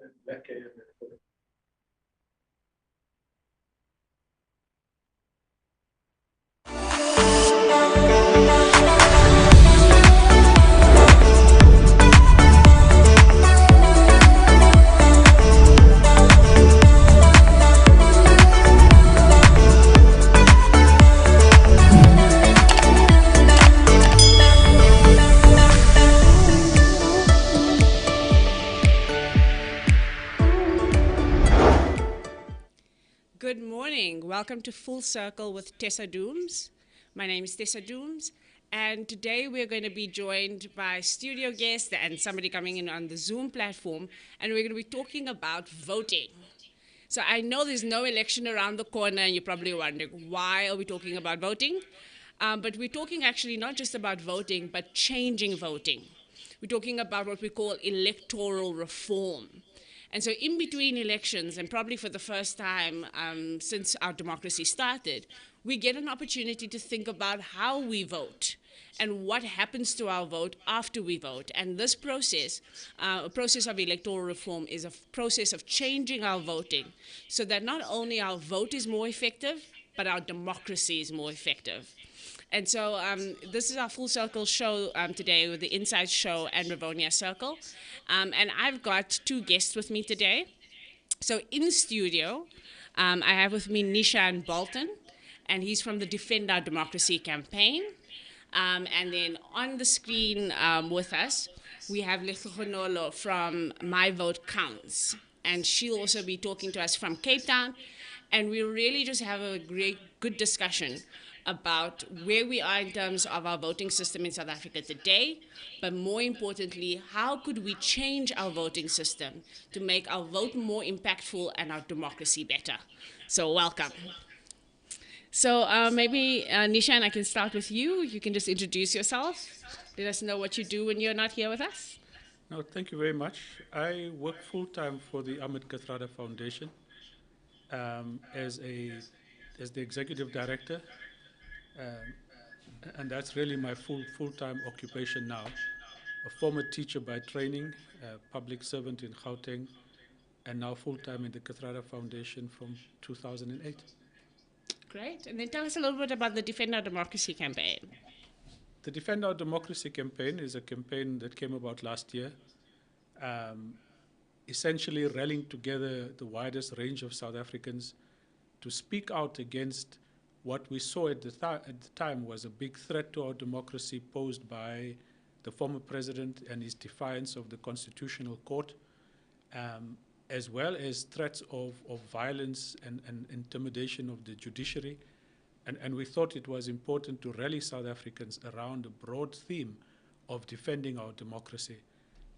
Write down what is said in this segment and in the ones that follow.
Letshele. Good morning. Welcome to Full Circle with Tessa Dooms. My name is Tessa Dooms, and today we're going to be joined by studio guests and somebody coming in on the Zoom platform, and we're going to be talking about voting. So I know there's no election around the corner, and you're probably wondering, why are we talking about voting? But we're talking actually not just about voting, but changing voting. We're talking about what we call electoral reform. And so in between elections, and probably for the first time since our democracy started, we get an opportunity to think about how we vote and what happens to our vote after we vote. And this process, a process of electoral reform, is a process of changing our voting so that not only our vote is more effective, but our democracy is more effective. And so this is our Full Circle show today with the Inside Show and Rivonia Circle. And I've got two guests with me today. So in the studio, I have with me Neeshan Bolton, and he's from the Defend Our Democracy campaign. And then on the screen with us, we have Letlhogonolo from My Vote Counts. And she'll also be talking to us from Cape Town. And we'll really just have a good discussion about where we are in terms of our voting system in South Africa today, but more importantly, how could we change our voting system to make our vote more impactful and our democracy better? So welcome. So maybe, Neeshan, I can start with you. You can just introduce yourself. Let us know what you do when you're not here with us. No, thank you very much. I work full-time for the Ahmed Kathrada Foundation as the executive director. And that's really my full-time occupation now. A former teacher by training, a public servant in Gauteng, and now full-time in the Kathrada Foundation from 2008. Great. And then tell us a little bit about the Defend Our Democracy campaign. The Defend Our Democracy campaign is a campaign that came about last year, essentially rallying together the widest range of South Africans to speak out against what we saw at the time was a big threat to our democracy posed by the former president and his defiance of the Constitutional Court, as well as threats of violence and intimidation of the judiciary. And we thought it was important to rally South Africans around a broad theme of defending our democracy.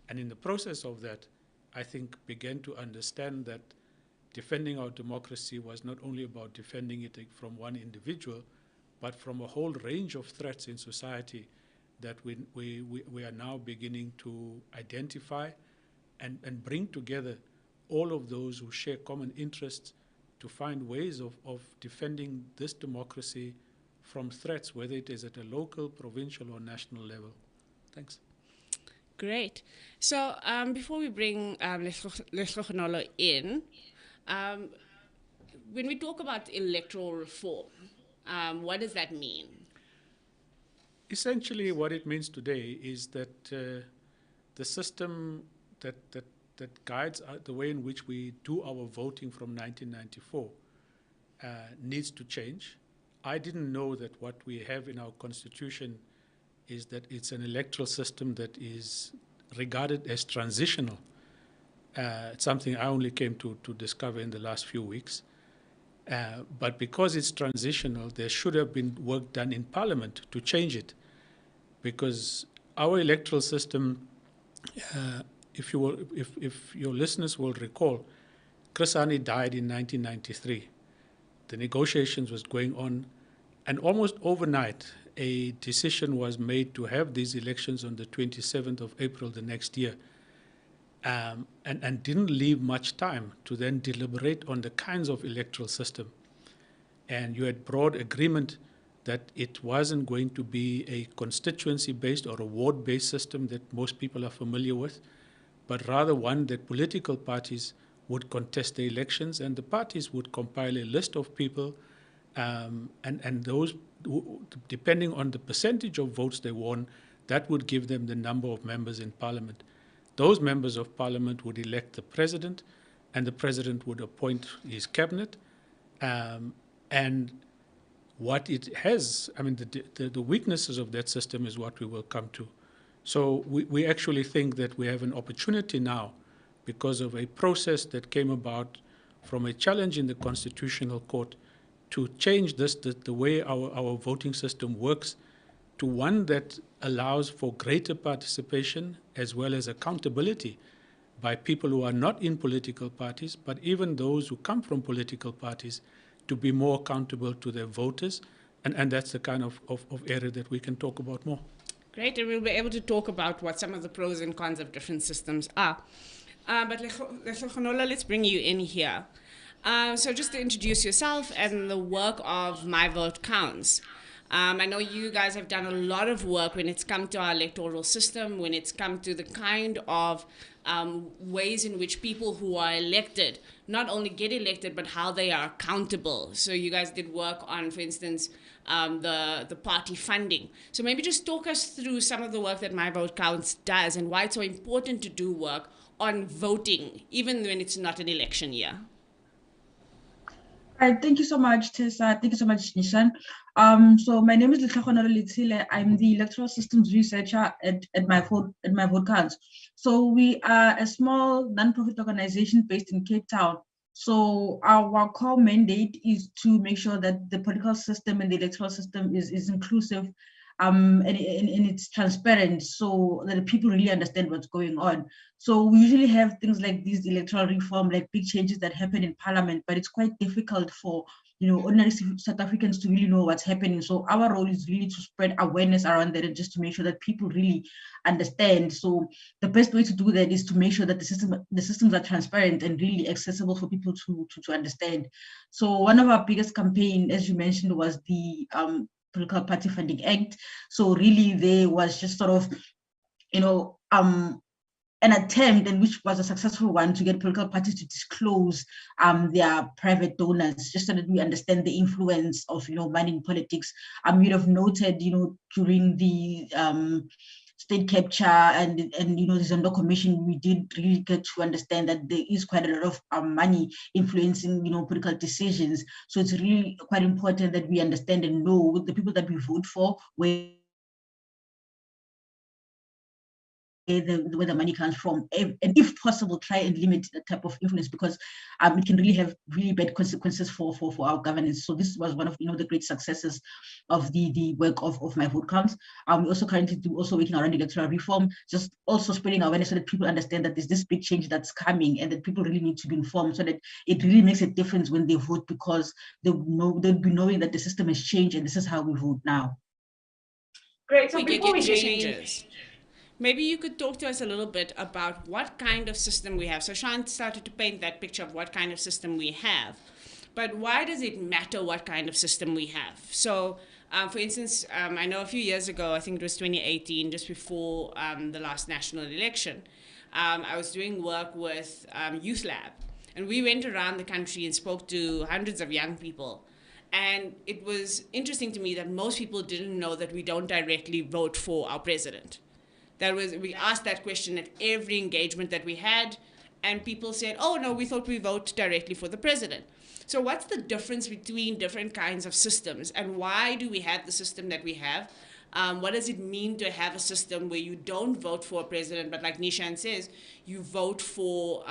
And in the process of that, I think began to understand that defending our democracy was not only about defending it from one individual, but from a whole range of threats in society that we are now beginning to identify and bring together all of those who share common interests to find ways of defending this democracy from threats, whether it is at a local, provincial, or national level. Thanks. Great. So before we bring Letlhogonolo in, when we talk about electoral reform, what does that mean? Essentially, what it means today is that the system that guides the way in which we do our voting from 1994 needs to change. I didn't know that what we have in our constitution is that it's an electoral system that is regarded as transitional. It's something I only came to discover in the last few weeks. But because it's transitional, there should have been work done in Parliament to change it. Because our electoral system, if your listeners will recall, Chris Hani died in 1993. The negotiations was going on, and almost overnight, a decision was made to have these elections on the 27th of April the next year. And didn't leave much time to then deliberate on the kinds of electoral system. And you had broad agreement that it wasn't going to be a constituency-based or a ward-based system that most people are familiar with, but rather one that political parties would contest the elections, and the parties would compile a list of people, and those, depending on the percentage of votes they won, that would give them the number of members in parliament. Those members of parliament would elect the president, and the president would appoint his cabinet. And what it has, I mean, the weaknesses of that system is what we will come to. So we actually think that we have an opportunity now, because of a process that came about from a challenge in the Constitutional Court, to change this, the way our voting system works, to one that allows for greater participation as well as accountability by people who are not in political parties, but even those who come from political parties, to be more accountable to their voters. And that's the kind of area that we can talk about more. Great, and we'll be able to talk about what some of the pros and cons of different systems are. But Letlhogonolo, let's bring you in here. So just to introduce yourself and the work of My Vote Counts. I know you guys have done a lot of work when it's come to our electoral system, when it's come to the kind of ways in which people who are elected not only get elected, but how they are accountable. So you guys did work on, for instance, the party funding. So maybe just talk us through some of the work that My Vote Counts does and why it's so important to do work on voting, even when it's not an election year. All right, thank you so much, Tessa. Thank you so much, Neeshan. So my name is Letlhogonolo Letshele. I'm the electoral systems researcher at My Vote Counts. So we are a small non-profit organization based in Cape Town. So our core mandate is to make sure that the political system and the electoral system is inclusive, and it's transparent, so that people really understand what's going on. So we usually have things like these electoral reform, like big changes that happen in parliament, but it's quite difficult for ordinary South Africans to really know what's happening. So our role is really to spread awareness around that and just to make sure that people really understand. So the best way to do that is to make sure that the systems are transparent and really accessible for people to understand. So one of our biggest campaign, as you mentioned, was the Political Party Funding Act. So really there was just sort of, an attempt, and which was a successful one, to get political parties to disclose their private donors, just so that we understand the influence of money in politics. You'd have noted, during the state capture and the Zondo Commission, we did really get to understand that there is quite a lot of money influencing political decisions. So it's really quite important that we understand and know the people that we vote for, where the money comes from, and if possible, try and limit that type of influence, because it can really have really bad consequences for our governance. So this was one of the great successes of the work of My Vote Counts. We also currently working around electoral reform, just also spreading awareness so that people understand that there's this big change that's coming, and that people really need to be informed, so that it really makes a difference when they vote, because they'll be knowing that the system has changed and this is how we vote now. Great. So before we changes, maybe you could talk to us a little bit about what kind of system we have. So Sean started to paint that picture of what kind of system we have, but why does it matter what kind of system we have? So for instance, I know a few years ago, I think it was 2018, just before the last national election, I was doing work with Youth Lab, and we went around the country and spoke to hundreds of young people. And it was interesting to me that most people didn't know that we don't directly vote for our president. We asked that question at every engagement that we had, and people said, oh no, we thought we vote directly for the president. So what's the difference between different kinds of systems, and why do we have the system that we have? What does it mean to have a system where you don't vote for a president, but like Neeshan says, you vote for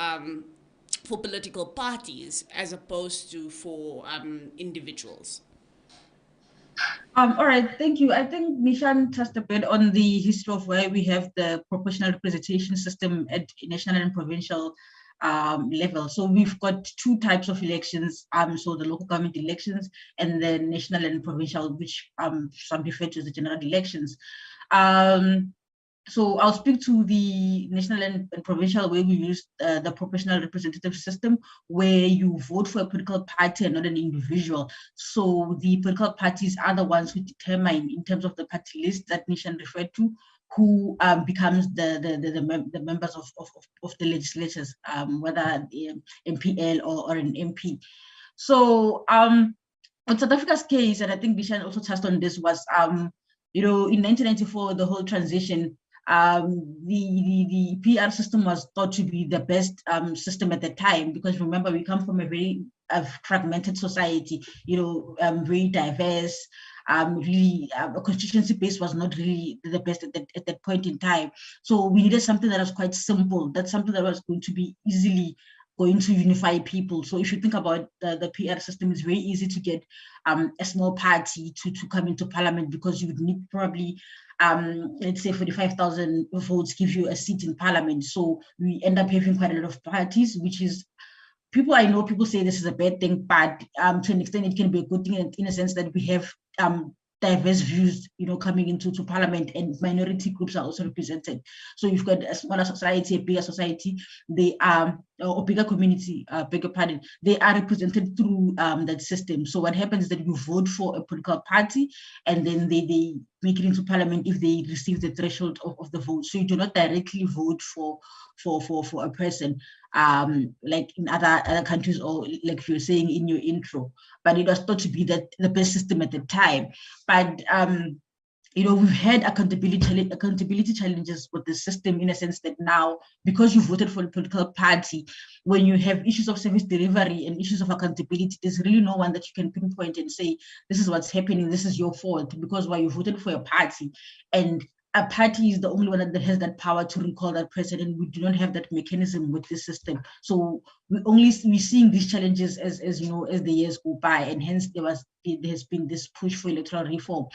political parties as opposed to for individuals? All right, thank you. I think Neeshan touched a bit on the history of why we have the proportional representation system at national and provincial level. So we've got two types of elections, so the local government elections and the national and provincial, which some refer to as the general elections. So I'll speak to the national and provincial, where we use the proportional representative system, where you vote for a political party and not an individual. So the political parties are the ones who determine, in terms of the party list that Neeshan referred to, who becomes the members of the legislatures, whether MPL or an MP. So on South Africa's case, and I think Neeshan also touched on this, was in 1994, the whole transition, the PR system was thought to be the best system at the time, because remember, we come from a very fragmented society, very diverse. Really, a constituency base was not really the best at that point in time. So we needed something that was quite simple. That's something that was going to be easily going to unify people. So if you think about the PR system, it's very easy to get a small party to come into parliament, because you would need probably, let's say 45,000 votes give you a seat in parliament. So we end up having quite a lot of parties, which is, I know people say this is a bad thing, but to an extent it can be a good thing in a sense that we have diverse views, coming into parliament, and minority groups are also represented. So you've got a smaller society, a bigger society, they are, or bigger community, bigger pardon, they are represented through that system. So what happens is that you vote for a political party, and then they make it into parliament if they receive the threshold of the vote. So you do not directly vote for a person, like in other countries, or like you're saying in your intro. But it was thought to be the best system at the time. But we've had accountability challenges with the system, in a sense that now, because you voted for a political party, when you have issues of service delivery and issues of accountability, there's really no one that you can pinpoint and say, this is what's happening, this is your fault, because you voted for a party, and a party is the only one that has that power to recall that person, and we do not have that mechanism with this system. So we're seeing these challenges as the years go by, and hence there has been this push for electoral reform.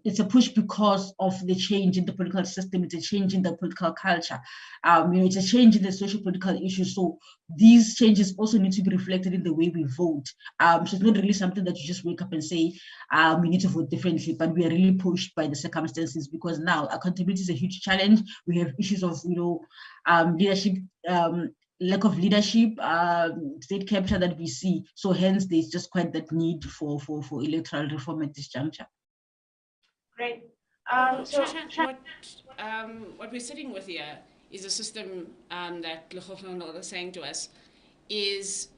It's a push because of the change in the political system. It's a change in the political culture. It's a change in the social political issues. So these changes also need to be reflected in the way we vote. So it's not really something that you just wake up and say, we need to vote differently, but we are really pushed by the circumstances, because now accountability is a huge challenge. We have issues of, leadership, lack of leadership, state capture that we see. So hence there's just quite that need for electoral reform at this juncture. Great. What we're sitting with here is a system that Letlhogonolo is saying to us is,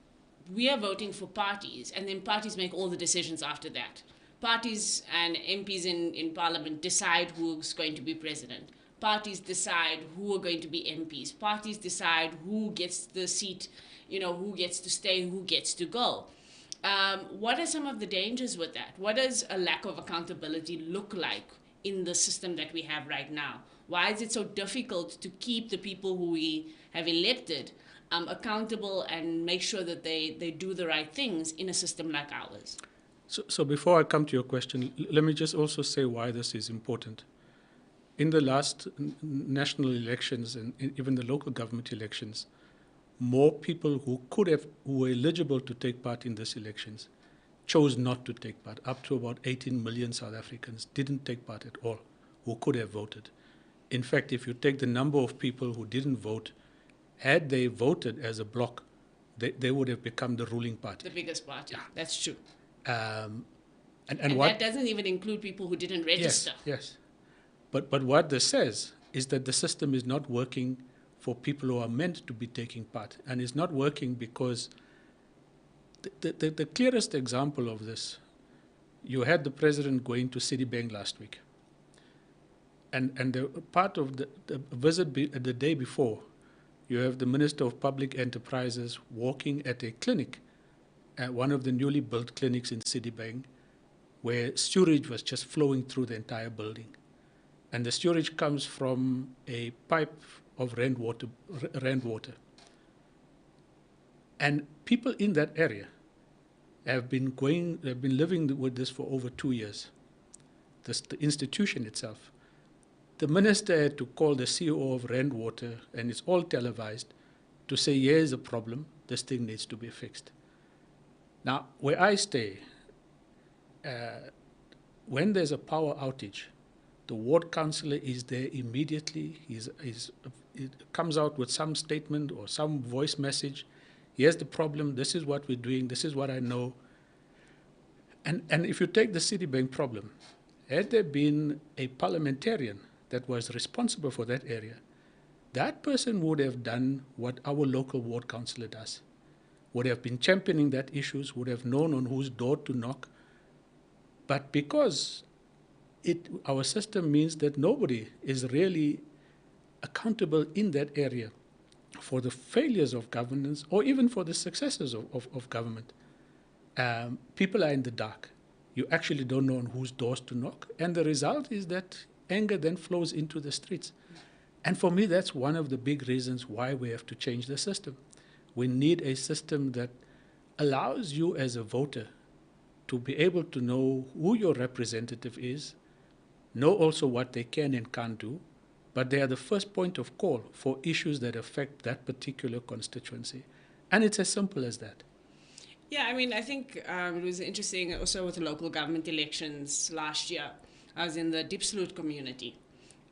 we are voting for parties, and then parties make all the decisions after that. Parties and MPs in parliament decide who's going to be president. Parties decide who are going to be MPs. Parties decide who gets the seat, who gets to stay, who gets to go. What are some of the dangers with that? What does a lack of accountability look like in the system that we have right now? Why is it so difficult to keep the people who we have elected accountable and make sure that they do the right things in a system like ours? So before I come to your question, let me just also say why this is important. In the last national elections and even the local government elections, more people who were eligible to take part in these elections chose not to take part. Up to about 18 million South Africans didn't take part at all, who could have voted. In fact, if you take the number of people who didn't vote, had they voted as a bloc, they would have become the ruling party. The biggest party, yeah. That's true. And that doesn't even include people who didn't register. Yes. But what this says is that the system is not working for people who are meant to be taking part. And it's not working because the clearest example of this, you had the president going to Citibank last week. And the part of the visit the day before, you have the Minister of Public Enterprises walking at a clinic, at one of the newly built clinics in Citibank, where sewage was just flowing through the entire building. And the sewage comes from a pipe of rainwater. And people in that area have been living with this for over 2 years. The institution itself. The minister had to call the CEO of Rainwater, and it's all televised, to say, here's a problem, this thing needs to be fixed. Now, where I stay, when there's a power outage, the ward councillor is there immediately. He comes out with some statement or some voice message. Here's the problem, this is what we're doing, this is what I know. And if you take the Citibank problem, had there been a parliamentarian that was responsible for that area, that person would have done what our local ward councillor does, would have been championing that issues, would have known on whose door to knock. But because our system means that nobody is really accountable in that area for the failures of governance or even for the successes of government, people are in the dark. You actually don't know on whose doors to knock. And the result is that anger then flows into the streets. And for me, that's one of the big reasons why we have to change the system. We need a system that allows you as a voter to be able to know who your representative is, know also what they can and can't do, but they are the first point of call for issues that affect that particular constituency. And it's as simple as that. Yeah, I mean, I think it was interesting also with the local government elections last year. I was in the Diepsloot community,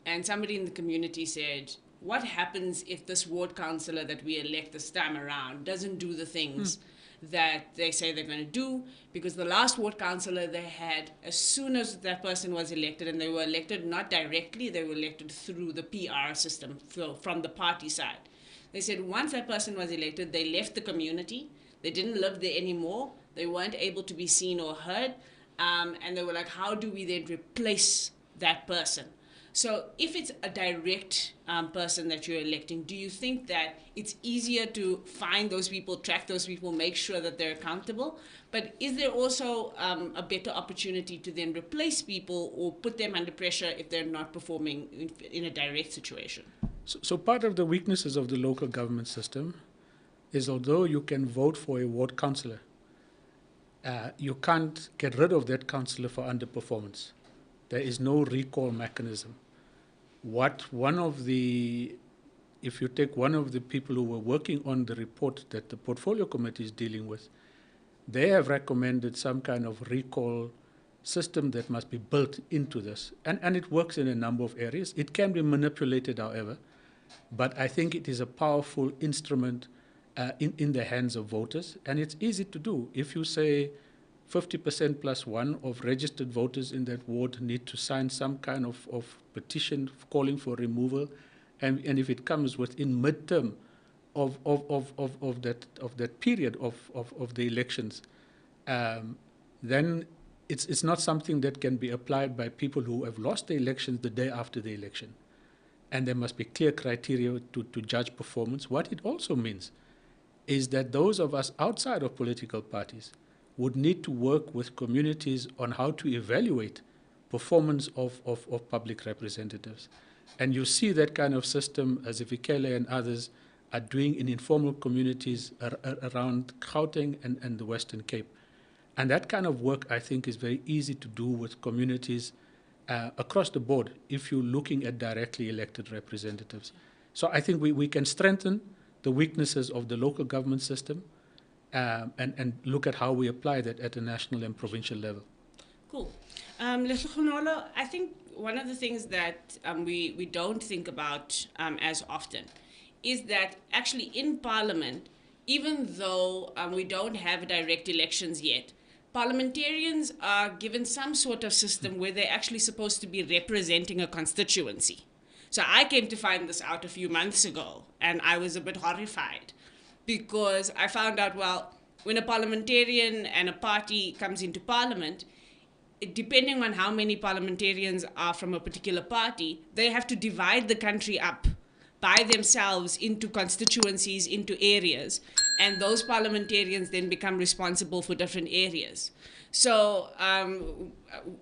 and somebody in the community said, what happens if this ward councillor that we elect this time around doesn't do the things that they say they're going to do? Because the last ward councillor they had, as soon as that person was elected, and they were elected not directly, they were elected through the PR system from the party side. They said once that person was elected, they left the community. They didn't live there anymore. They weren't able to be seen or heard. And they were like, how do we then replace that person? So if it's a direct person that you're electing, do you think that it's easier to find those people, track those people, make sure that they're accountable? But is there also a better opportunity to then replace people or put them under pressure if they're not performing in a direct situation? So part of the weaknesses of the local government system is, although you can vote for a ward councillor, you can't get rid of that councillor for underperformance. There is no recall mechanism. If you take one of the people who were working on the report that the portfolio committee is dealing with, they have recommended some kind of recall system that must be built into this. And it works in a number of areas. It can be manipulated, however, but I think it is a powerful instrument in the hands of voters, and it's easy to do. If you say 50% plus one of registered voters in that ward need to sign some kind of petition calling for removal, and if it comes within midterm of that period of the elections, then it's not something that can be applied by people who have lost the elections the day after the election. And there must be clear criteria to judge performance. What it also means is that those of us outside of political parties would need to work with communities on how to evaluate performance of public representatives. And you see that kind of system, as Letlhogonolo and others are doing in informal communities around Gauteng and the Western Cape. And that kind of work, I think, is very easy to do with communities across the board if you're looking at directly elected representatives. So I think we can strengthen the weaknesses of the local government system and look at how we apply that at a national and provincial level. Cool. Letlhogonolo, I think one of the things that we don't think about as often is that actually in Parliament, even though we don't have direct elections yet, parliamentarians are given some sort of system where they're actually supposed to be representing a constituency. So I came to find this out a few months ago, and I was a bit horrified because I found out, well, when a parliamentarian and a party comes into Parliament, depending on how many parliamentarians are from a particular party, they have to divide the country up by themselves into constituencies, into areas, and those parliamentarians then become responsible for different areas. So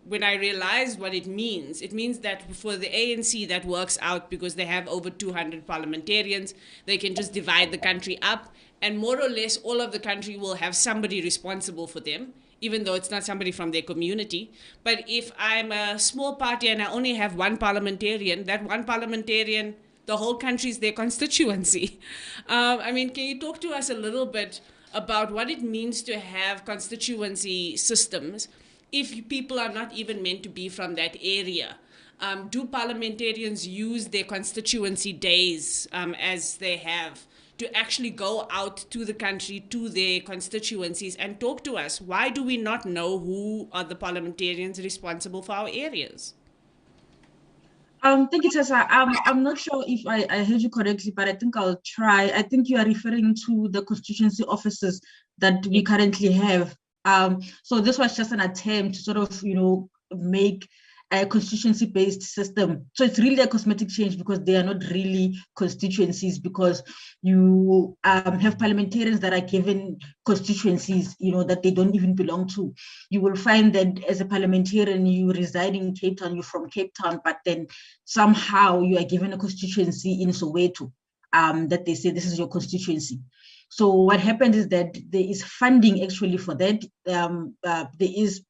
when I realized what it means that for the ANC that works out because they have over 200 parliamentarians, they can just divide the country up, and more or less all of the country will have somebody responsible for them, even though it's not somebody from their community. But if I'm a small party and I only have one parliamentarian, that one parliamentarian, the whole country is their constituency. Can you talk to us a little bit about what it means to have constituency systems if people are not even meant to be from that area? Do parliamentarians use their constituency days as they have to actually go out to the country, to their constituencies, and talk to us? Why do we not know who are the parliamentarians responsible for our areas? Thank you, Tessa. I'm not sure if I heard you correctly, but I think I'll try. I think you are referring to the constituency offices that we currently have. So this was just an attempt to sort of, make a constituency-based system. So it's really a cosmetic change because they are not really constituencies, because you have parliamentarians that are given constituencies, that they don't even belong to. You will find that as a parliamentarian, you reside in Cape Town, you're from Cape Town, but then somehow you are given a constituency in Soweto, that they say this is your constituency. So what happens is that there is funding actually for that. There is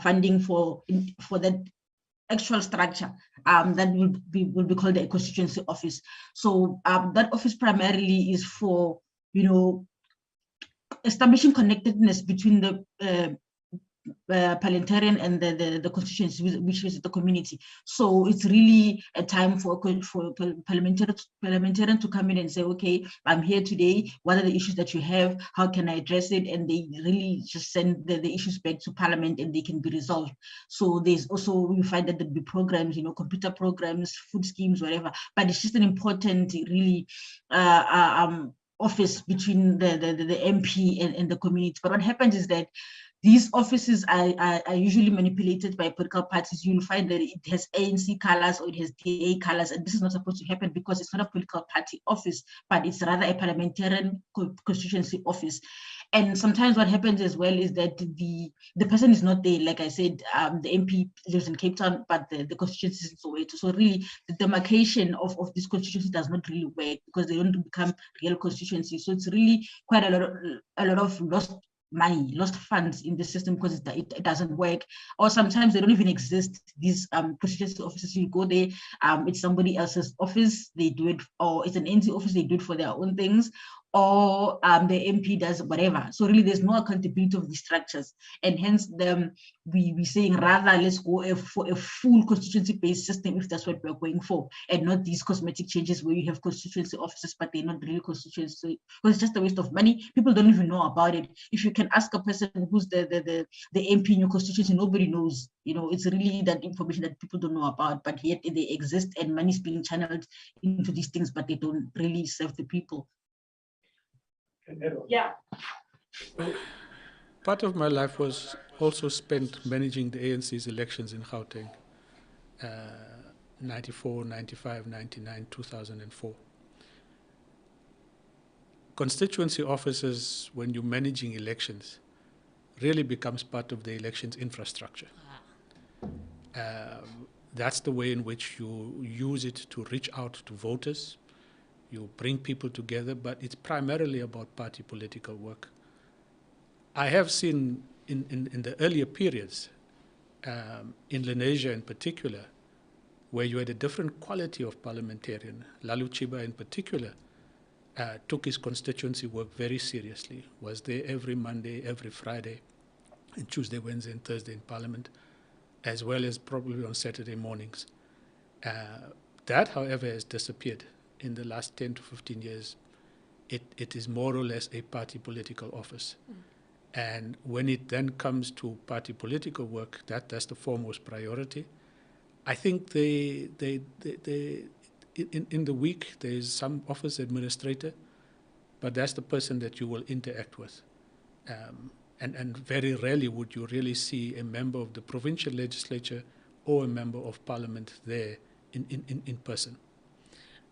funding for that actual structure that will be called the constituency office. So that office primarily is for establishing connectedness between the parliamentarian and the constituency, which is the community. So it's really a time for parliamentarian to come in and say, okay, I'm here today. What are the issues that you have? How can I address it? And they really just send the issues back to parliament and they can be resolved. So there's also, we find that there'll be programs, computer programs, food schemes, whatever. But it's just an important, really, office between the MP and the community. But what happens is that these offices are usually manipulated by political parties. You'll find that it has ANC colors or it has DA colors, and this is not supposed to happen because it's not a political party office, but it's rather a parliamentarian constituency office. And sometimes what happens as well is that the person is not there. Like I said, the MP lives in Cape Town, but the constituency is in Soweto. So really, the demarcation of this constituency does not really work because they don't become real constituencies. So it's really quite a lot of lost money, lost funds in the system because it doesn't work. Or sometimes they don't even exist. These constituency offices, you go there, it's somebody else's office, they do it, or it's an NC office, they do it for their own things, or the MP does whatever. So really there's no accountability of these structures. And hence we saying rather let's go for a full constituency-based system if that's what we're going for, and not these cosmetic changes where you have constituency offices, but they're not really constituency, because it's just a waste of money. People don't even know about it. If you can ask a person who's the MP in your constituency, nobody knows. It's really that information that people don't know about, but yet they exist and money is being channeled into these things, but they don't really serve the people. Yeah. Part of my life was also spent managing the ANC's elections in Gauteng, 94, 95, 99, 2004. Constituency offices, when you're managing elections, really becomes part of the elections infrastructure. That's the way in which you use it to reach out to voters. You bring people together, but it's primarily about party political work. I have seen in the earlier periods, in Lenasia in particular, where you had a different quality of parliamentarian. Lalu Chiba in particular took his constituency work very seriously, was there every Monday, every Friday, and Tuesday, Wednesday, and Thursday in Parliament, as well as probably on Saturday mornings. That, however, has disappeared. In the last 10 to 15 years, it is more or less a party political office. And when it then comes to party political work, that's the foremost priority. I think in the week, there is some office administrator, but that's the person that you will interact with. And very rarely would you really see a member of the provincial legislature or a member of parliament there in person.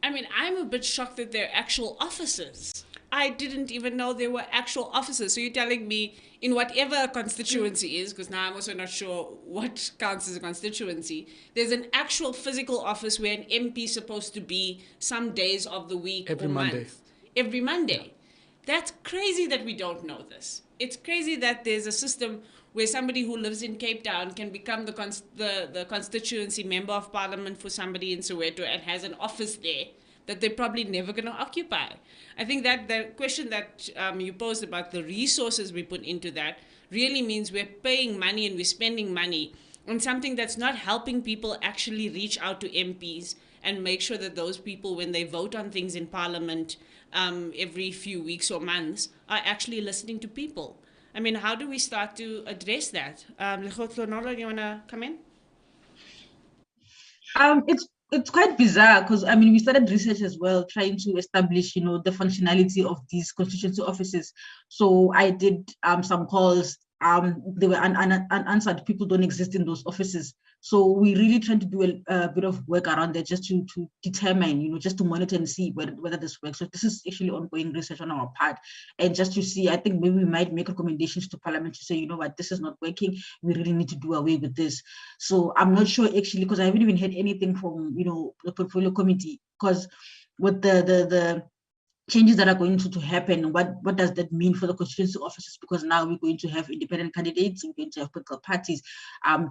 I mean, I'm a bit shocked that they're actual offices. I didn't even know there were actual offices. So you're telling me in whatever a constituency is, because now I'm also not sure what counts as a constituency, there's an actual physical office where an MP is supposed to be some days of the week every or Monday. month. Every Monday. Yeah. That's crazy that we don't know this. It's crazy that there's a system where somebody who lives in Cape Town can become the constituency member of parliament for somebody in Soweto and has an office there that they're probably never going to occupy. I think that the question that you posed about the resources we put into that really means we're paying money and we're spending money on something that's not helping people actually reach out to MPs and make sure that those people, when they vote on things in parliament every few weeks or months, are actually listening to people. I mean, how do we start to address that? Letlhogonolo, do you want to come in? it's quite bizarre because I mean we started research as well, trying to establish, the functionality of these constituency offices. So I did some calls. They were unanswered. People don't exist in those offices. So we really trying to do a bit of work around there just to determine, just to monitor and see whether this works. So this is actually ongoing research on our part, and just to see, I think maybe we might make recommendations to Parliament to say, you know what, this is not working. We really need to do away with this. So I'm not sure actually, because I haven't even heard anything from the portfolio committee, because with the changes that are going to happen, what does that mean for the constituency offices? Because now we're going to have independent candidates, we're going to have political parties.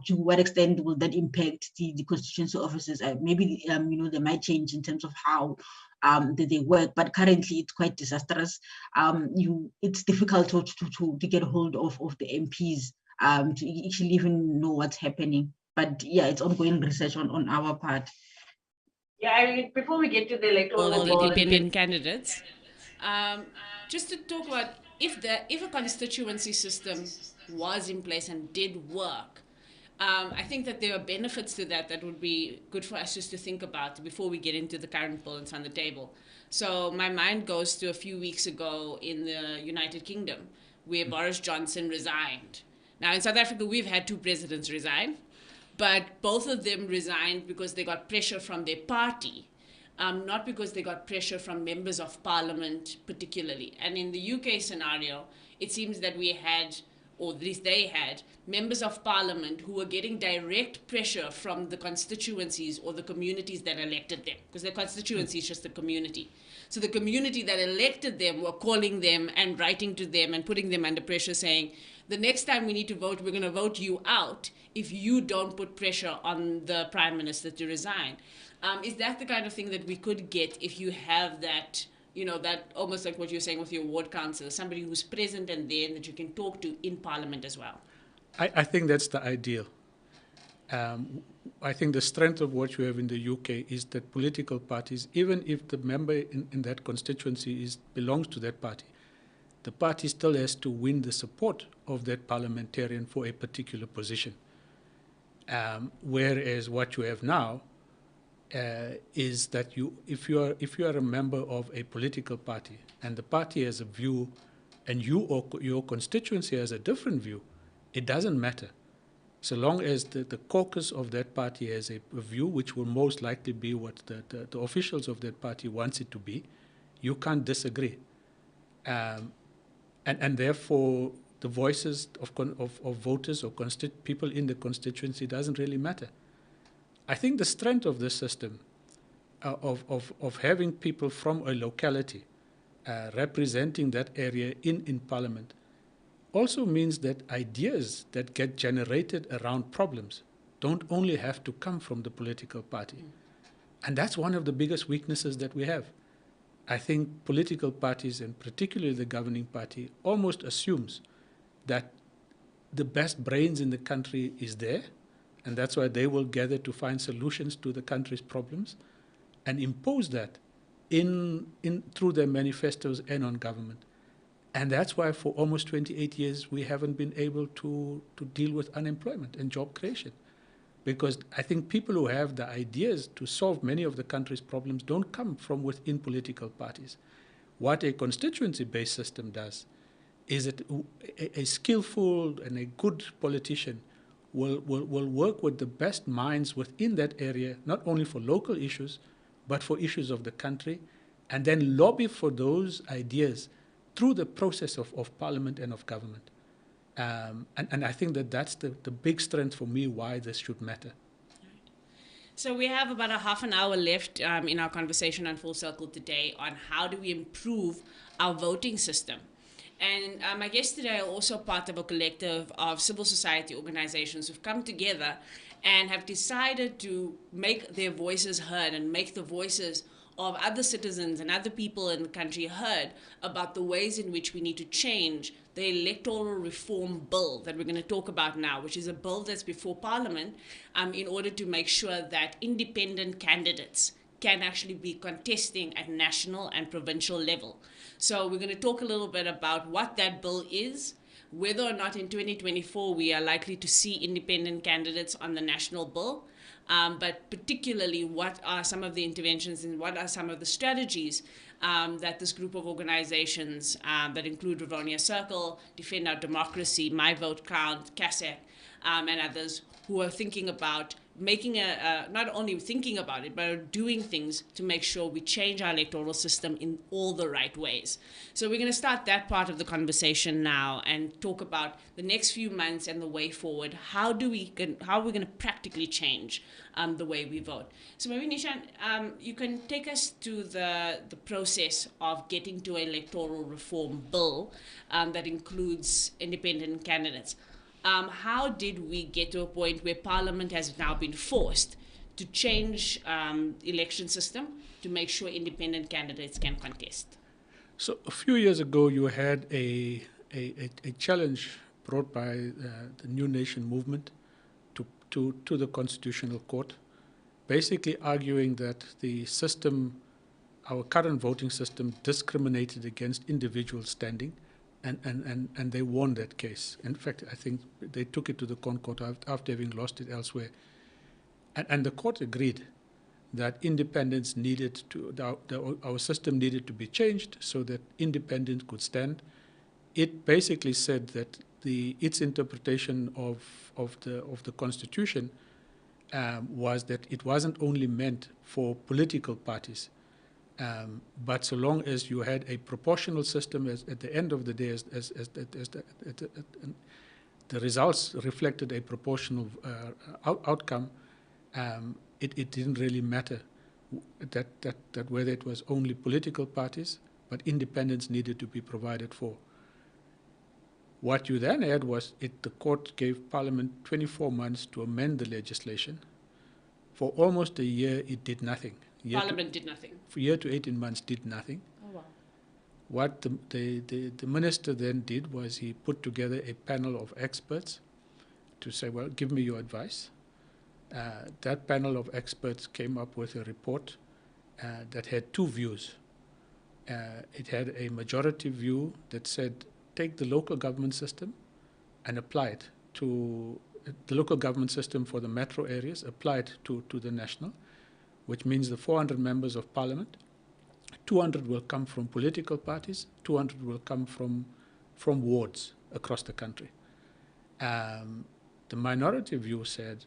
To what extent will that impact the constituency offices? Maybe they might change in terms of how they work, but currently it's quite disastrous. It's difficult to get hold of the MPs to actually even know what's happening. But yeah, it's ongoing research on our part. Yeah, I mean, before we get to the electoral independent candidates, just to talk about if a constituency system was in place and did work, I think that there are benefits to that would be good for us just to think about before we get into the current bill that's on the table. So my mind goes to a few weeks ago in the United Kingdom, where Boris Johnson resigned. Now in South Africa, we've had 2 presidents resign, but both of them resigned because they got pressure from their party, not because they got pressure from members of parliament particularly. And in the UK scenario, it seems that we had, or at least they had, members of parliament who were getting direct pressure from the constituencies or the communities that elected them, because the constituency is just a community. So the community that elected them were calling them and writing to them and putting them under pressure, saying, the next time we need to vote, we're going to vote you out if you don't put pressure on the prime minister to resign. Is that the kind of thing that we could get if you have that, that almost like what you're saying with your ward councillor, somebody who's present and there and that you can talk to in parliament as well? I think that's the ideal. I think the strength of what you have in the UK is that political parties, even if the member in that constituency belongs to that party, the party still has to win the support of that parliamentarian for a particular position. Whereas what you have now is that if you are a member of a political party and the party has a view and you or your constituency has a different view, it doesn't matter. So long as the caucus of that party has a view, which will most likely be what the officials of that party wants it to be, you can't disagree. And therefore, the voices of voters or people in the constituency doesn't really matter. I think the strength of this system, of having people from a locality representing that area in Parliament, also means that ideas that get generated around problems don't only have to come from the political party. And that's one of the biggest weaknesses that we have. I think political parties, and particularly the governing party, almost assumes that the best brains in the country is there, and that's why they will gather to find solutions to the country's problems and impose that through their manifestos and on government. And that's why for almost 28 years we haven't been able to deal with unemployment and job creation. Because I think people who have the ideas to solve many of the country's problems don't come from within political parties. What a constituency-based system does is that a skillful and a good politician will work with the best minds within that area, not only for local issues, but for issues of the country, and then lobby for those ideas through the process of parliament and of government. And I think that's the big strength for me why this should matter. So we have about a half an hour left in our conversation on Full Circle today on how do we improve our voting system. And my guests today are also part of a collective of civil society organizations who've come together and have decided to make their voices heard and make the voices of other citizens and other people in the country heard about the ways in which we need to change the Electoral Reform bill that we're going to talk about now, which is a bill that's before Parliament, in order to make sure that independent candidates can actually be contesting at national and provincial level. So we're going to talk a little bit about what that bill is, whether or not in 2024 we are likely to see independent candidates on the national bill, but particularly what are some of the interventions and what are some of the strategies that this group of organizations that include Rivonia Circle, Defend Our Democracy, My Vote Count, CASEC, and others who are thinking about making not only thinking about it, but are doing things to make sure we change our electoral system in all the right ways. So we're going to start that part of the conversation now and talk about the next few months and the way forward. How are we going to practically change the way we vote? So maybe Neeshan, you can take us to the process of getting to an electoral reform bill that includes independent candidates. How did we get to a point where Parliament has now been forced to change election system to make sure independent candidates can contest? So a few years ago, you had a challenge brought by the New Nation movement to the Constitutional Court, basically arguing that the system, our current voting system, discriminated against individual standing. And they won that case. In fact, I think they took it to the Court after having lost it elsewhere. And the court agreed that independence needed to, our system needed to be changed so that independence could stand. It basically said that its interpretation of the Constitution was that it wasn't only meant for political parties, but so long as you had a proportional system, at the end of the day, the results reflected a proportional outcome, it didn't really matter that whether it was only political parties, but independence needed to be provided for. What you then had was the court gave Parliament 24 months to amend the legislation. For almost a year, it did nothing. Parliament did nothing. For a year to 18 months, did nothing. Oh, wow. What the minister then did was he put together a panel of experts to say, well, give me your advice. That panel of experts came up with a report that had two views. It had a majority view that said, take the local government system and apply it to the local government system for the metro areas, apply it to the national, which means the 400 members of Parliament, 200 will come from political parties, 200 will come from wards across the country. The minority view said,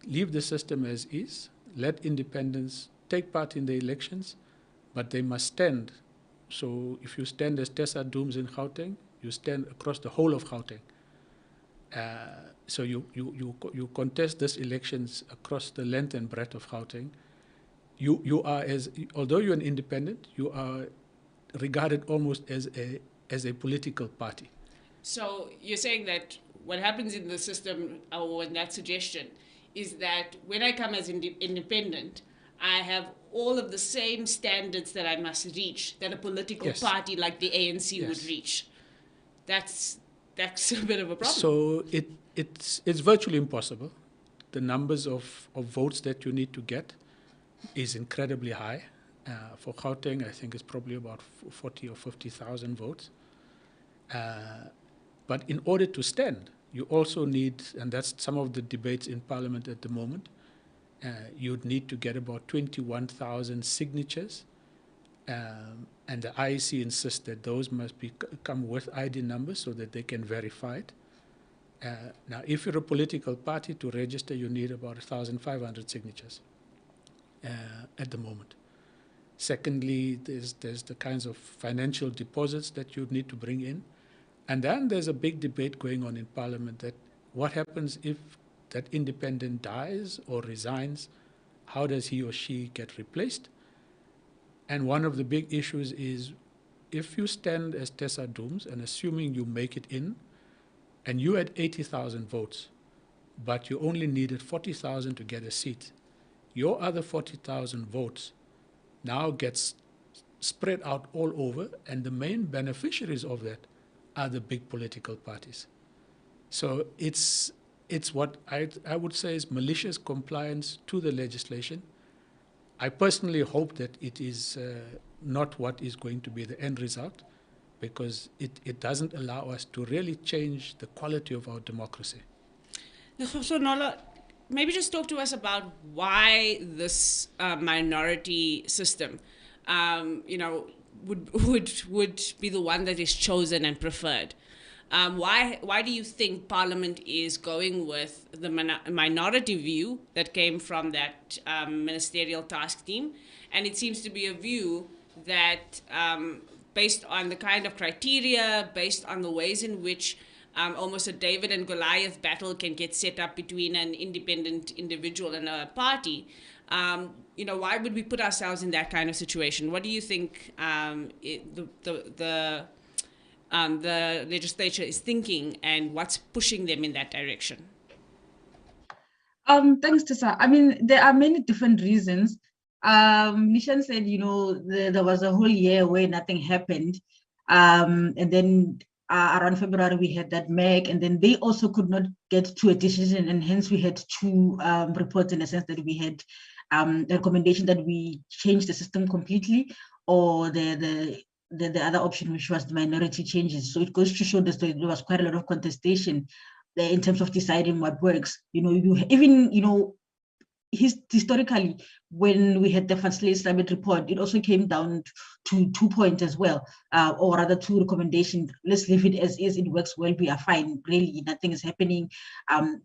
leave the system as is, let independents take part in the elections, but they must stand. So if you stand as Tessa Dooms in Gauteng, you stand across the whole of Gauteng. So you contest these elections across the length and breadth of Gauteng. You are, although you're an independent, you are regarded almost as a political party. So you're saying that what happens in the system, or in that suggestion, is that when I come as independent, I have all of the same standards that I must reach that a political party like the ANC would reach. That's a bit of a problem. So it's virtually impossible. The numbers of votes that you need to get is incredibly high. For Gauteng, I think it's probably about 40 or 50,000 votes. But in order to stand, you also need, and that's some of the debates in Parliament at the moment, you'd need to get about 21,000 signatures. And the IEC insists that those must come with ID numbers so that they can verify it. Now, if you're a political party, to register, you need about 1,500 signatures at the moment. Secondly, there's the kinds of financial deposits that you need to bring in. And then there's a big debate going on in Parliament that what happens if that independent dies or resigns? How does he or she get replaced? And one of the big issues is if you stand as Tessa Dooms, and assuming you make it in, and you had 80,000 votes, but you only needed 40,000 to get a seat, your other 40,000 votes now gets spread out all over, and the main beneficiaries of that are the big political parties. So it's what I would say is malicious compliance to the legislation. I personally hope that it is not what is going to be the end result, because it doesn't allow us to really change the quality of our democracy. Letlhogonolo, maybe just talk to us about why this minority system, would be the one that is chosen and preferred. Why do you think Parliament is going with the minority view that came from that ministerial task team? And it seems to be a view that, based on the kind of criteria, based on the ways in which almost a David and Goliath battle can get set up between an independent individual and a party, why would we put ourselves in that kind of situation? What do you think the legislature is thinking, and what's pushing them in that direction? Thanks, Tessa. I mean, there are many different reasons. Neeshan said, there was a whole year where nothing happened. And then around February, we had that MEC, and then they also could not get to a decision, and hence we had two reports, in the sense that we had a recommendation that we change the system completely, or the other option, which was the minority changes. So it goes to show that there was quite a lot of contestation there in terms of deciding what works. Historically, when we had the Van Slee Summit report, it also came down to 2 points as well, or rather 2 recommendations. Let's leave it as is. It works well. We are fine. Really, nothing is happening.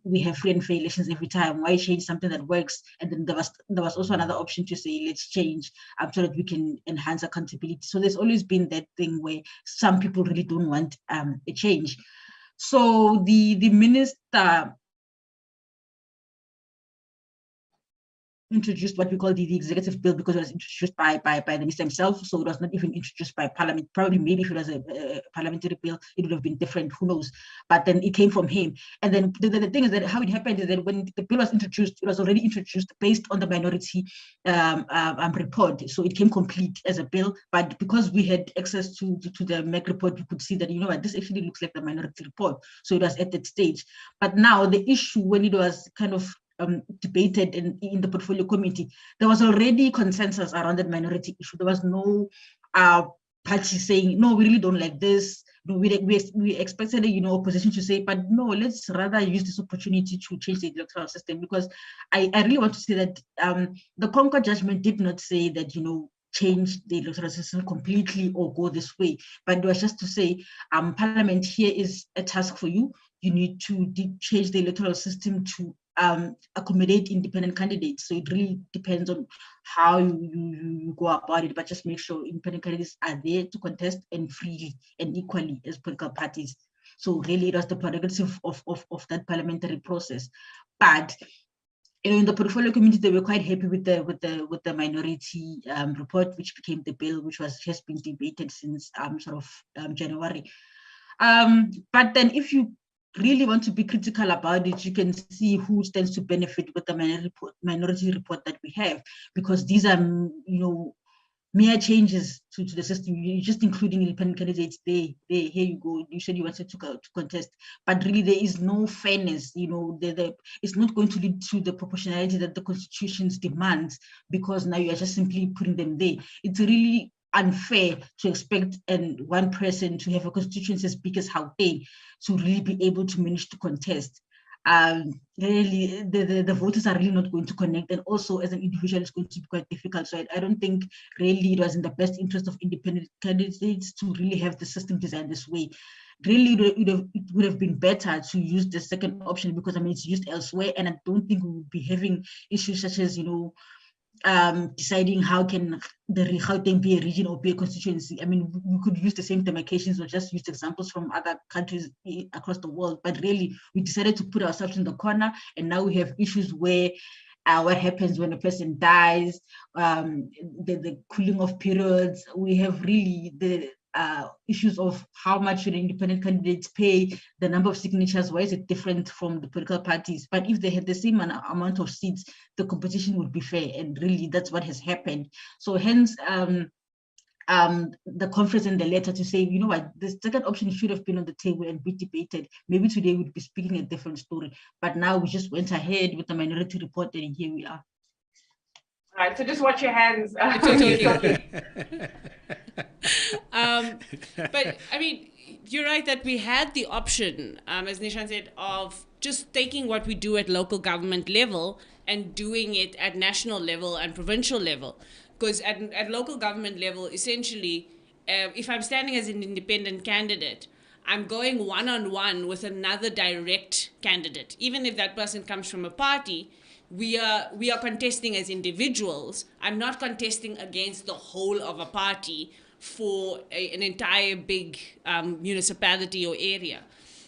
We have free and fair elections every time. Why change something that works? And then there was also another option to say, let's change so that we can enhance accountability. So there's always been that thing where some people really don't want a change. So the minister introduced what we call the executive bill, because it was introduced by the minister himself. So it was not even introduced by Parliament. Probably, maybe if it was a parliamentary bill, it would have been different. Who knows? But then it came from him. And then the thing is that how it happened is that when the bill was introduced, it was already introduced based on the minority report. So it came complete as a bill. But because we had access to the MEC report, we could see that, this actually looks like the minority report. So it was at that stage. But now the issue, when it was kind of debated in the portfolio committee, there was already consensus around that minority issue. There was no party saying, no, we really don't like this. No, we expected opposition to say, but no, let's rather use this opportunity to change the electoral system, because I really want to say that the Concord judgment did not say that change the electoral system completely or go this way, but it was just to say, Parliament, here is a task for you. You need to change the electoral system to accommodate independent candidates. So it really depends on how you go about it, but just make sure independent candidates are there to contest and freely and equally as political parties. So really, it was the prerogative of that parliamentary process. But in the portfolio committee, they were quite happy with the minority report, which became the bill, which has been debated since January. But then, if you really want to be critical about it, you can see who stands to benefit with the minority report that we have, because these are mere changes to the system. You're just including independent candidates there. Here you go. You said you wanted to contest, but really there is no fairness. It's not going to lead to the proportionality that the Constitution demands, because now you are just simply putting them there. It's really unfair to expect one person to have a constituency as big as Gauteng to really be able to manage to contest. Really, the voters are really not going to connect, and also as an individual, it's going to be quite difficult. So I don't think really it was in the best interest of independent candidates to really have the system designed this way. Really, it would have been better to use the second option, because it's used elsewhere, and I don't think we would be having issues such as deciding how can the Gauteng be a region or be a constituency. We could use the same demarcations or just use examples from other countries across the world, but really we decided to put ourselves in the corner, and now we have issues where what happens when a person dies, the cooling off periods. We have really the issues of how much should independent candidates pay, the number of signatures, why is it different from the political parties? But if they had the same amount of seats, the competition would be fair, and really that's what has happened. So hence the conference and the letter to say, the second option should have been on the table and be debated. Maybe today we'd be speaking a different story, but now we just went ahead with the minority report, and here we are. All right, so just watch your hands. But you're right that we had the option, as Neeshan said, of just taking what we do at local government level and doing it at national level and provincial level. Because at local government level, essentially, if I'm standing as an independent candidate, I'm going one-on-one with another direct candidate. Even if that person comes from a party, we are contesting as individuals. I'm not contesting against the whole of a party for an entire big municipality or area.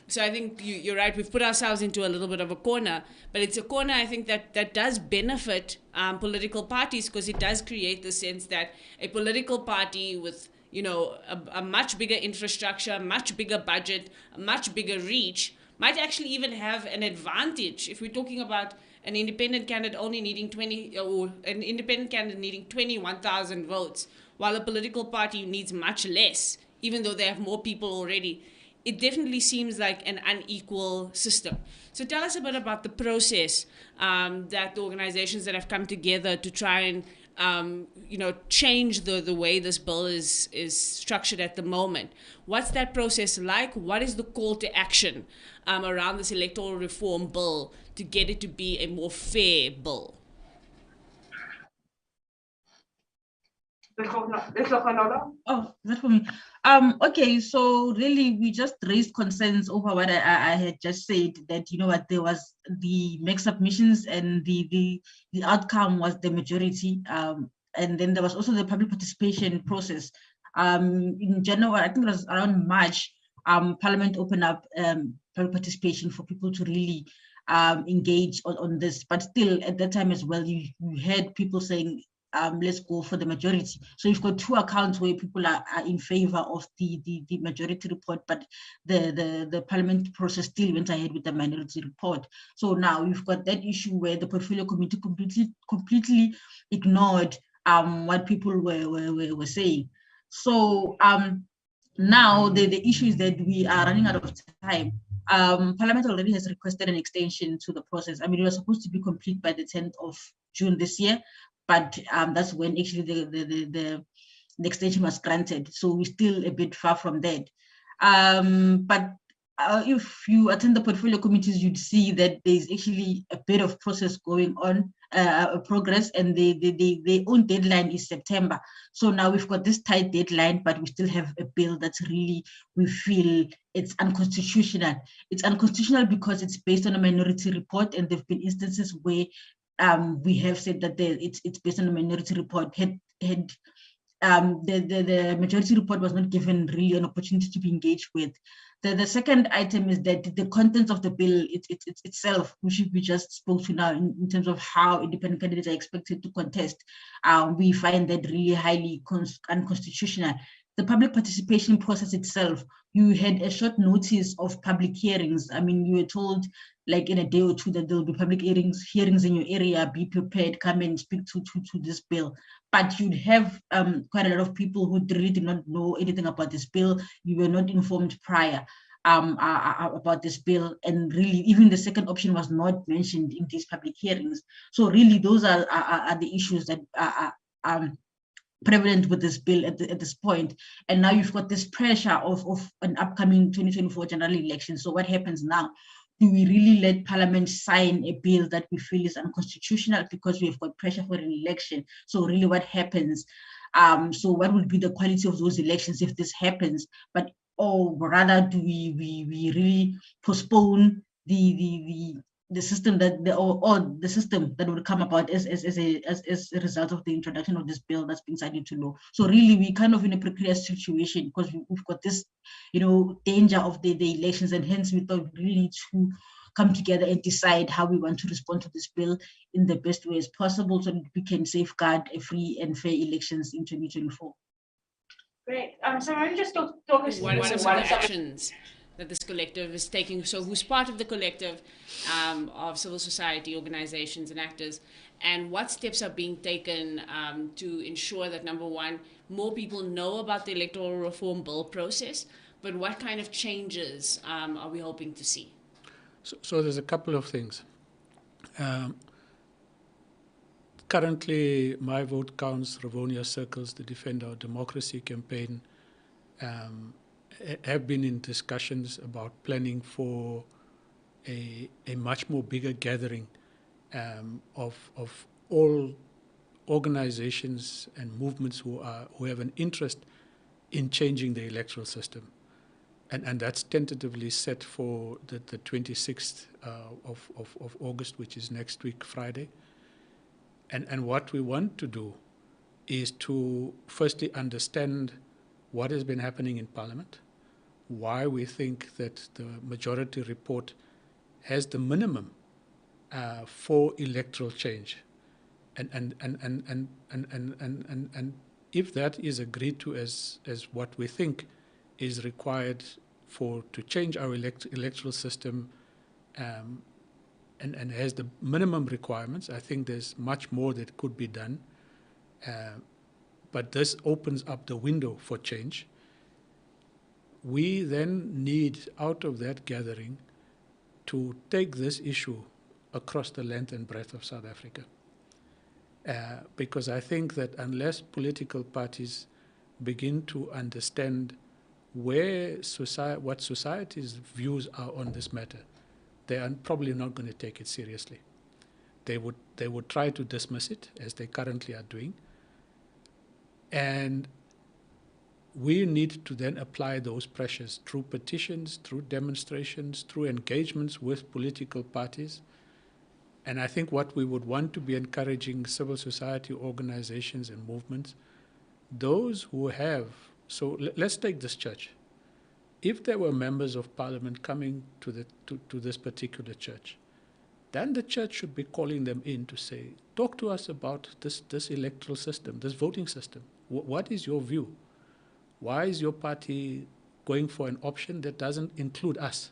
So I think you're right. We've put ourselves into a little bit of a corner, but it's a corner I think that does benefit political parties, because it does create the sense that a political party with a much bigger infrastructure, much bigger budget, a much bigger reach might actually even have an advantage if we're talking about an independent candidate only needing 21,000 votes, while a political party needs much less, even though they have more people already. It definitely seems like an unequal system. So tell us a bit about the process that the organizations that have come together to try and change the way this bill is structured at the moment. What's that process like? What is the call to action around this electoral reform bill to get it to be a more fair bill? Oh, that for me. Okay, so really we just raised concerns over what I had just said, that what there was the make submissions and the outcome was the majority. And then there was also the public participation process. In January, I think it was around March, Parliament opened up public participation for people to really engage on this. But still, at that time as well, you had people saying, let's go for the majority. So you've got two accounts where people are in favor of the majority report, but the parliament process still went ahead with the minority report. So now we've got that issue where the portfolio committee completely ignored what people were saying. So now the issue is that we are running out of time. Parliament already has requested an extension to the process. I mean, it was supposed to be complete by the 10th of June this year, but that's when actually the extension was granted. So we're still a bit far from that. But if you attend the portfolio committees, you'd see that there's actually a bit of process going on, progress, and their own deadline is September. So now we've got this tight deadline, but we still have a bill that's really, we feel it's unconstitutional. It's unconstitutional because it's based on a minority report, and there have been instances where we have said that it's based on a minority report. The majority report was not given really an opportunity to be engaged with. The second item is that the contents of the bill itself, which we just spoke to now in terms of how independent candidates are expected to contest, we find that really highly unconstitutional. The public participation process itself, you had a short notice of public hearings. I mean, you were told like in a day or two that there will be public hearings in your area, be prepared, come and speak to this bill. But you'd have quite a lot of people who really did not know anything about this bill. You were not informed prior about this bill, and really even the second option was not mentioned in these public hearings. So really those are the issues that are prevalent with this bill at this point. And now you've got this pressure of an upcoming 2024 general election. So what happens now? Do we really let Parliament sign a bill that we feel is unconstitutional because we've got pressure for an election? So really what happens? So what will be the quality of those elections if this happens? Or rather, do we really postpone the system that the system that would come about as a result of the introduction of this bill that's been signed into law? So really, we kind of in a precarious situation because we've got this, danger of the elections, and hence we thought we really need to come together and decide how we want to respond to this bill in the best way as possible, so that we can safeguard a free and fair elections in 2024. Great. So why don't you just talk us through what are some of the actions that this collective is taking? So who's part of the collective of civil society organizations and actors, and what steps are being taken to ensure that, number one, more people know about the electoral reform bill process, but what kind of changes are we hoping to see? So there's a couple of things. Currently, My Vote Counts, Rivonia Circles, the Defend Our Democracy campaign, have been in discussions about planning for a much more bigger gathering of all organizations and movements who have an interest in changing the electoral system. And that's tentatively set for the 26th of August, which is next week, Friday. And what we want to do is to firstly understand what has been happening in Parliament, why we think that the majority report has the minimum for electoral change. And if that is agreed to as what we think is required to change our electoral system and has the minimum requirements, I think there's much more that could be done. But this opens up the window for change. We then need, out of that gathering, to take this issue across the length and breadth of South Africa. Because I think that unless political parties begin to understand what society's views are on this matter, they are probably not going to take it seriously. They would try to dismiss it, as they currently are doing. And we need to then apply those pressures through petitions, through demonstrations, through engagements with political parties. And I think what we would want to be encouraging civil society organizations and movements, those who have, so let's take this church. If there were members of parliament coming to this particular church, then the church should be calling them in to say, talk to us about this electoral system, this voting system. What is your view? Why is your party going for an option that doesn't include us?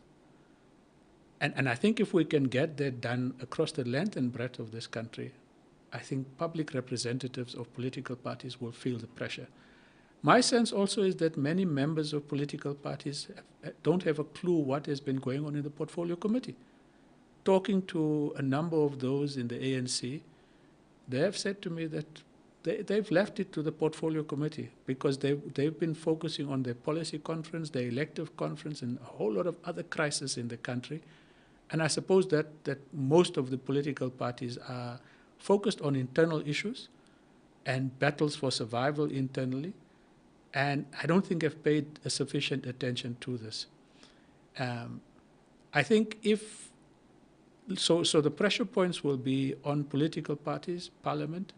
And I think if we can get that done across the length and breadth of this country, I think public representatives of political parties will feel the pressure. My sense also is that many members of political parties don't have a clue what has been going on in the portfolio committee. Talking to a number of those in the ANC, they have said to me that they've left it to the portfolio committee because they've been focusing on their policy conference, their elective conference, and a whole lot of other crises in the country. And I suppose that most of the political parties are focused on internal issues and battles for survival internally, and I don't think have paid a sufficient attention to this. I think so the pressure points will be on political parties, Parliament,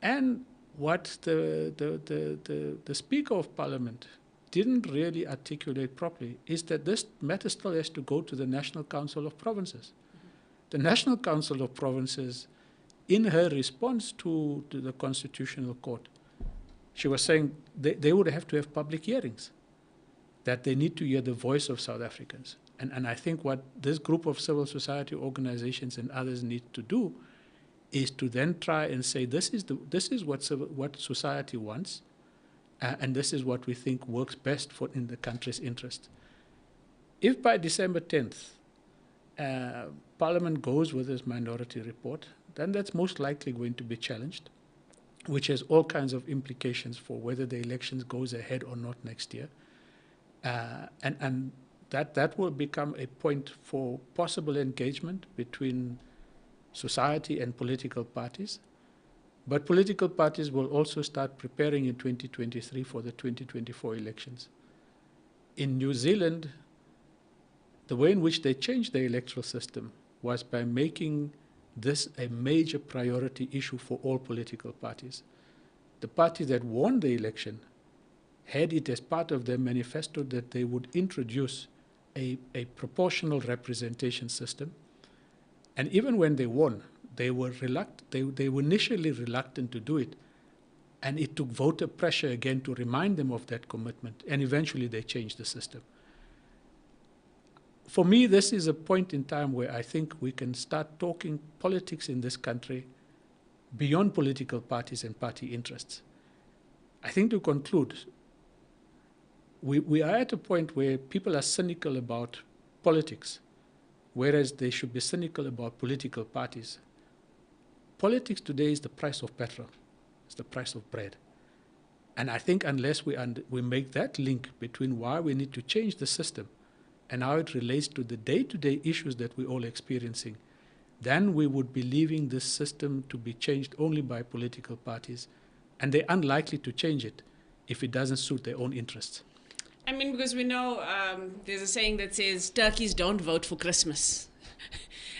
and what the Speaker of Parliament didn't really articulate properly is that this matter still has to go to the National Council of Provinces. The National Council of Provinces, in her response to the Constitutional Court, she was saying they would have to have public hearings, that they need to hear the voice of South Africans. And I think what this group of civil society organizations and others need to do is to then try and say, this is what society wants, and this is what we think works best in the country's interest. If by December 10th, Parliament goes with this minority report, then that's most likely going to be challenged, which has all kinds of implications for whether the elections goes ahead or not next year. And that will become a point for possible engagement between society and political parties. But political parties will also start preparing in 2023 for the 2024 elections. In New Zealand, the way in which they changed the electoral system was by making this a major priority issue for all political parties. The party that won the election had it as part of their manifesto that they would introduce a proportional representation system. And even when they won, they were reluctant. They were initially reluctant to do it. And it took voter pressure again to remind them of that commitment. And eventually they changed the system. For me, this is a point in time where I think we can start talking politics in this country beyond political parties and party interests. I think to conclude, we are at a point where people are cynical about politics, whereas they should be cynical about political parties. Politics today is the price of petrol. It's the price of bread. And I think unless we make that link between why we need to change the system and how it relates to the day-to-day issues that we're all experiencing, then we would be leaving this system to be changed only by political parties, and they're unlikely to change it if it doesn't suit their own interests. I mean, because we know there's a saying that says turkeys don't vote for Christmas.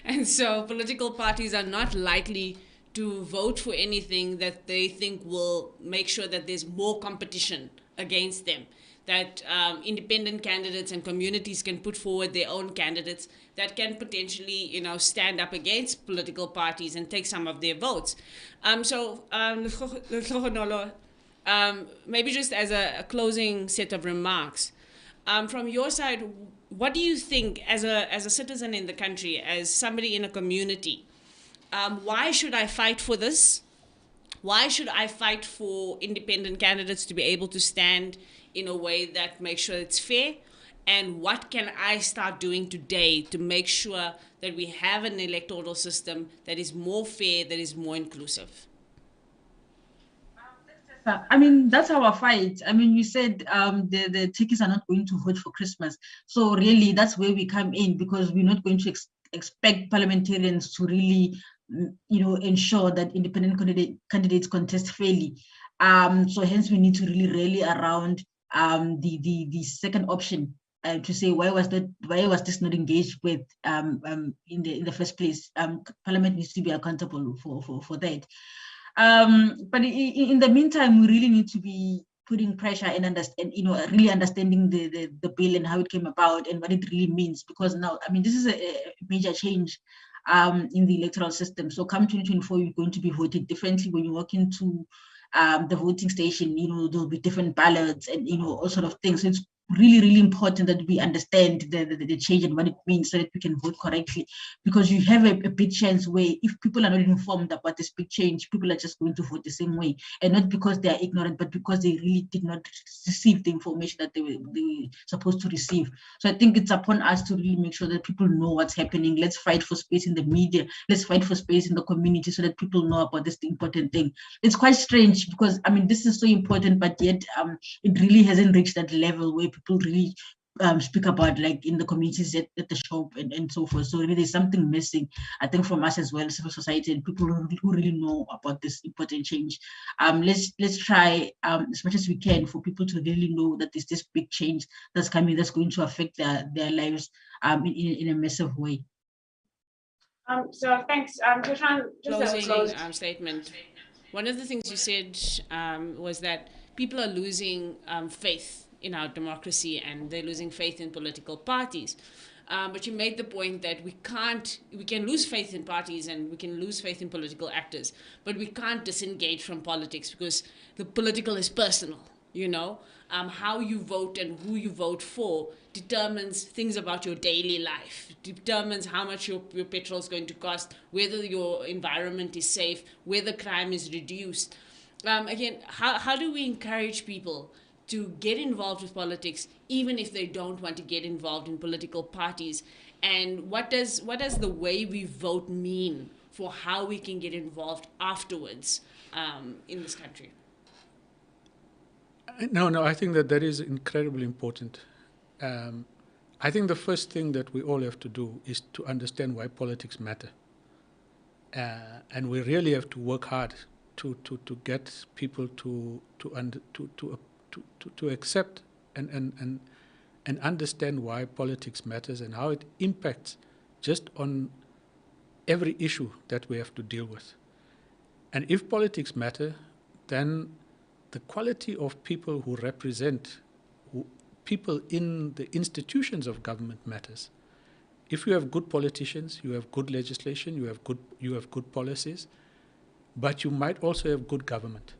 And so political parties are not likely to vote for anything that they think will make sure that there's more competition against them, that independent candidates and communities can put forward their own candidates that can potentially, stand up against political parties and take some of their votes. Letlhogonolo, maybe just as a closing set of remarks, from your side, what do you think as a citizen in the country, as somebody in a community, why should I fight for this? Why should I fight for independent candidates to be able to stand in a way that makes sure it's fair? And what can I start doing today to make sure that we have an electoral system that is more fair, that is more inclusive? I mean, that's our fight. I mean, you said the turkeys are not going to vote for Christmas. So really, that's where we come in, because we're not going to expect parliamentarians to really, ensure that independent candidates contest fairly. So hence, we need to really rally around the second option, to say why was this not engaged with in the first place. Parliament needs to be accountable for that. But in the meantime, we really need to be putting pressure and really understanding the bill and how it came about and what it really means. Because now, I mean, this is a major change in the electoral system. So come 2024, you're going to be voted differently. When you walk into the voting station, there'll be different ballots and, all sort of things. So it's really, really important that we understand the change and what it means so that we can vote correctly, because you have a big chance where if people are not informed about this big change, people are just going to vote the same way, and not because they are ignorant, but because they really did not receive the information that they were supposed to receive. So I think it's upon us to really make sure that people know what's happening. Let's fight for space in the media. Let's fight for space in the community so that people know about this important thing. It's quite strange because, I mean, this is so important, but yet it really hasn't reached that level where people really speak about, like in the communities at the shop and so forth. So really there's something missing, I think, from us as well, civil society and people who really know about this important change. Let's try as much as we can for people to really know that there's this big change that's coming, that's going to affect their lives in a massive way. So thanks. Closing statement. One of the things you said was that people are losing faith in our democracy and they're losing faith in political parties. But you made the point that we can lose faith in parties and we can lose faith in political actors, but we can't disengage from politics because the political is personal, How you vote and who you vote for determines things about your daily life, determines how much your petrol is going to cost, whether your environment is safe, whether crime is reduced. Again, how do we encourage people to get involved with politics, even if they don't want to get involved in political parties? And what does the way we vote mean for how we can get involved afterwards in this country? No, I think that is incredibly important. I think the first thing that we all have to do is to understand why politics matter. And we really have to work hard to get people to accept and understand why politics matters and how it impacts just on every issue that we have to deal with. And if politics matter, then the quality of people who represent people in the institutions of government matters. If you have good politicians, you have good legislation, you have good policies, but you might also have good government.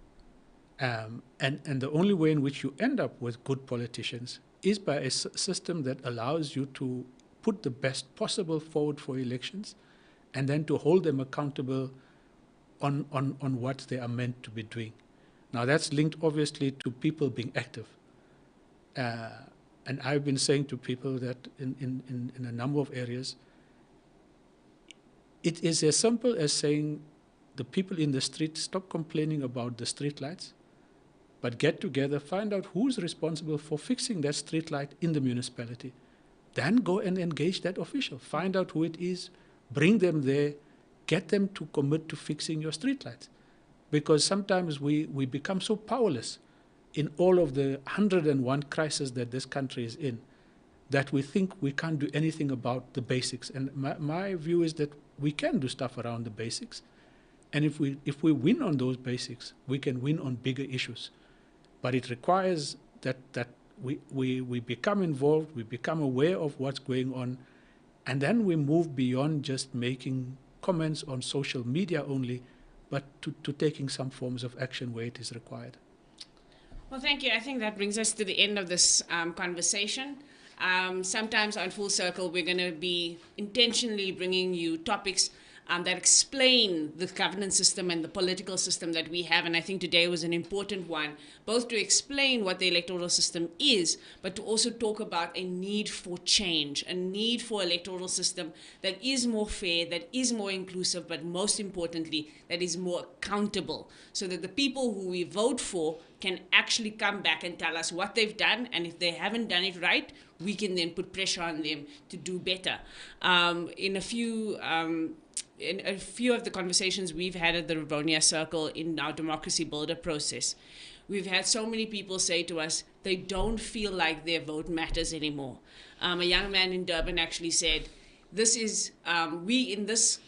And the only way in which you end up with good politicians is by a system that allows you to put the best possible forward for elections and then to hold them accountable on what they are meant to be doing. Now that's linked obviously to people being active. And I've been saying to people that in a number of areas, it is as simple as saying the people in the street stop complaining about the street lights, but get together, find out who's responsible for fixing that street light in the municipality. then go and engage that official. Find out who it is, bring them there, get them to commit to fixing your streetlights. Because sometimes we become so powerless in all of the 101 crises that this country is in that we think we can't do anything about the basics. And my view is that we can do stuff around the basics. And if we win on those basics, we can win on bigger issues. But it requires that we become involved, we become aware of what's going on, and then we move beyond just making comments on social media only, but to taking some forms of action where it is required. Well, thank you. I think that brings us to the end of this conversation. Sometimes on Full Circle, we're going to be intentionally bringing you topics that explain the governance system and the political system that we have. And I think today was an important one, both to explain what the electoral system is, but to also talk about a need for change, a need for electoral system that is more fair, that is more inclusive, but most importantly, that is more accountable, so that the people who we vote for can actually come back and tell us what they've done. And if they haven't done it right, we can then put pressure on them to do better. In a few of the conversations we've had at the Rivonia Circle in our democracy builder process, we've had so many people say to us they don't feel like their vote matters anymore. A young man in Durban actually said, "This is we in this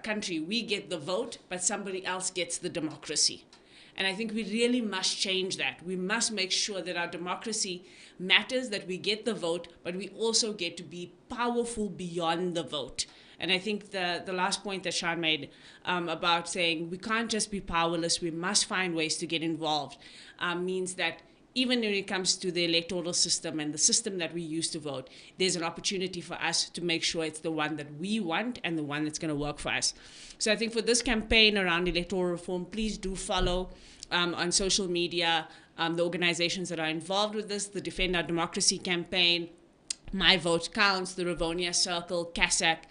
country, we get the vote, but somebody else gets the democracy." And I think we really must change that. We must make sure that our democracy matters, that we get the vote, but we also get to be powerful beyond the vote. And I think the last point that Sean made about saying we can't just be powerless, we must find ways to get involved, means that even when it comes to the electoral system and the system that we use to vote, there's an opportunity for us to make sure it's the one that we want and the one that's going to work for us. So I think for this campaign around electoral reform, please do follow on social media the organizations that are involved with this, the Defend Our Democracy campaign, My Vote Counts, the Rivonia Circle, CASAC.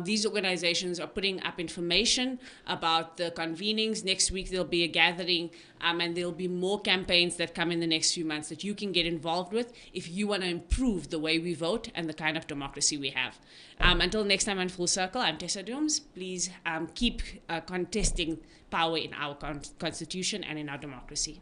These organizations are putting up information about the convenings. Next week there'll be a gathering, and there'll be more campaigns that come in the next few months that you can get involved with if you want to improve the way we vote and the kind of democracy we have. Until next time on Full Circle, I'm Tessa Dooms. Please keep contesting power in our constitution and in our democracy.